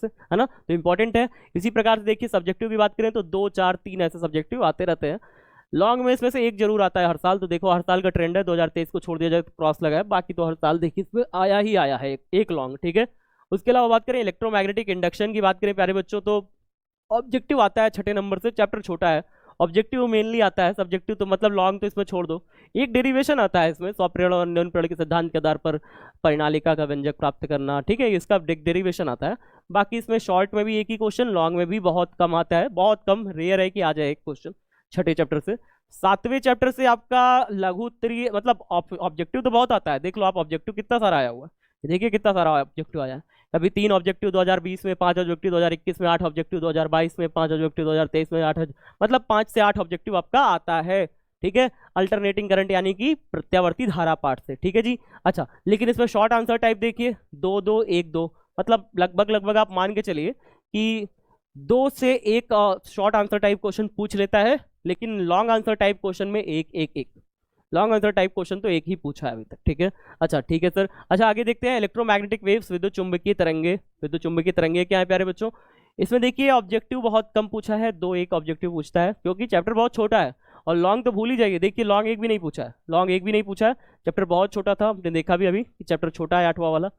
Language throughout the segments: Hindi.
से, है ना, तो इंपॉर्टेंट है। इसी प्रकार से देखिए सब्जेक्टिव की बात करें तो 2 4 3 ऐसे सब्जेक्टिव आते रहते हैं। लॉन्ग में इसमें से एक जरूर आता है हर साल, तो देखो हर साल का ट्रेंड है, 2023 को छोड़ दिया जाए तो क्रॉस लगा है, बाकी तो हर साल देखिए इसमें आया ही आया है एक लॉन्ग, ठीक है। उसके अलावा बात करें इलेक्ट्रोमैग्नेटिक इंडक्शन की बात करें प्यारे बच्चों, तो ऑब्जेक्टिव आता है 6 नंबर से, चैप्टर छोटा है, ऑब्जेक्टिव मेनली आता है, सब्जेक्टिव तो मतलब लॉन्ग तो इसमें छोड़ दो। एक डेरिवेशन आता है इसमें, स्वप्रेरण और न्यूनप्रेरण के सिद्धांत के आधार पर परिणालिका का व्यंजक प्राप्त करना, ठीक है, इसका डेरिवेशन आता है। बाकी इसमें शॉर्ट में भी एक ही क्वेश्चन, लॉन्ग में भी बहुत कम आता है, बहुत कम, रेयर है कि आ जाए एक क्वेश्चन 6ठे चैप्टर से। 7वें चैप्टर से आपका लघु त्रि मतलब ऑब्जेक्टिव तो बहुत आता है, देख लो आप ऑब्जेक्टिव कितना सारा आया हुआ है, देखिए कितना सारा ऑब्जेक्टिव आया है। कभी 3 ऑब्जेक्टिव 2020 में, 5 ऑब्जेक्टिव 2021 में, 8 ऑब्जेक्टिव 2022 में, 5 ऑब्जेक्टिव 2023 में, 8 मतलब 5 से 8 ऑब्जेक्टिव आपका आता है, ठीक है, अल्टरनेटिंग करंट यानी कि प्रत्यावर्ती धारा पाठ से, ठीक है जी। अच्छा, लेकिन इसमें शॉर्ट आंसर टाइप देखिए 2 2 1 2, मतलब लगभग आप मान के चलिए कि 2 से 1 शॉर्ट आंसर टाइप क्वेश्चन पूछ लेता है, लेकिन लॉन्ग आंसर टाइप क्वेश्चन में एक लॉन्ग आंसर टाइप क्वेश्चन तो एक ही पूछा है अभी तक, ठीक है। अच्छा ठीक है सर। अच्छा आगे देखते हैं इलेक्ट्रोमैग्नेटिक वेव्स, विद्युत चुंबकीय तरंगे। विद्युत चुंबकीय तरंगे क्या है प्यारे बच्चों, इसमें देखिए ऑब्जेक्टिव बहुत कम पूछा है, 2 1 ऑब्जेक्टिव पूछता है, क्योंकि चैप्टर बहुत छोटा है। और लॉन्ग तो भूल ही जाइए, देखिए लॉन्ग एक भी नहीं पूछा है, लॉन्ग एक भी नहीं पूछा है, चैप्टर बहुत छोटा था, हमने देखा भी अभी कि चैप्टर छोटा है 8वां वाला।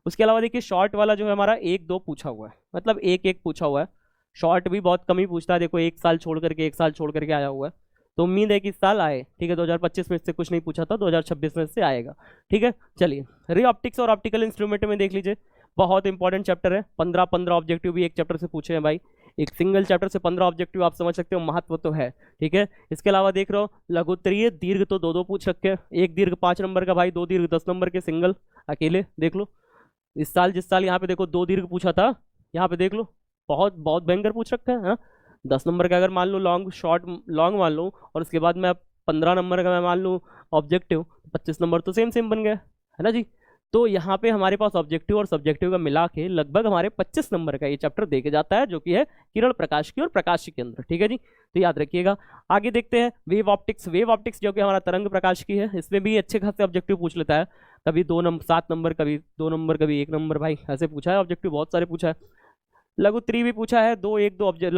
उसके अलावा देखिए शॉर्ट वाला जो है हमारा 1 2 पूछा हुआ है, मतलब एक एक पूछा हुआ है। शॉर्ट भी बहुत कम ही पूछता है, देखो 1 साल छोड़ करके आया हुआ है, तो उम्मीद है कि इस साल आए, ठीक है। 2025 में इससे कुछ नहीं पूछा था, 2026 में इससे आएगा, ठीक है। चलिए रे ऑप्टिक्स और ऑप्टिकल इंस्ट्रूमेंट में देख लीजिए, बहुत इंपॉर्टेंट चैप्टर है, 15 ऑब्जेक्टिव भी एक चैप्टर से पूछे हैं भाई, एक सिंगल चैप्टर से 15 ऑब्जेक्टिव, आप समझ सकते हो महत्व तो है, ठीक है। इसके अलावा देख रहे हो लघुत्तरीय दीर्घ तो 2 2 पूछ रखे हैं, एक दीर्घ 5 नंबर का भाई, 2 दीर्घ 10 नंबर के सिंगल अकेले देख लो। इस साल जिस साल यहाँ पे देखो 2 दीर्घ पूछा था, यहाँ पे देख लो बहुत बहुत भयंकर पूछ रखा है, हाँ। 10 नंबर का अगर मान लो लॉन्ग, शॉर्ट लॉन्ग मान लो, और उसके बाद मैं 15 नंबर का मैं मान लूँ ऑब्जेक्टिव, 25 नंबर तो सेम सेम बन गया, है ना जी। तो यहाँ पे हमारे पास ऑब्जेक्टिव और सब्जेक्टिव का मिला के लगभग हमारे 25 नंबर का ये चैप्टर देके जाता है, जो कि है किरण प्रकाश की और प्रकाश के अंदर, ठीक है जी, तो याद रखिएगा। आगे देखते हैं वेव ऑप्टिक्स। वेव ऑप्टिक्स जो कि हमारा तरंग प्रकाश की है, इसमें भी अच्छे खासे ऑब्जेक्टिव पूछ लेता है, कभी 2 नंबर 7 नंबर, कभी 2 नंबर, कभी 1 नंबर, भाई ऐसे पूछा है ऑब्जेक्टिव बहुत सारे पूछा है। लघु 3 भी पूछा है, 2 1 2 ऑब्जेक्ट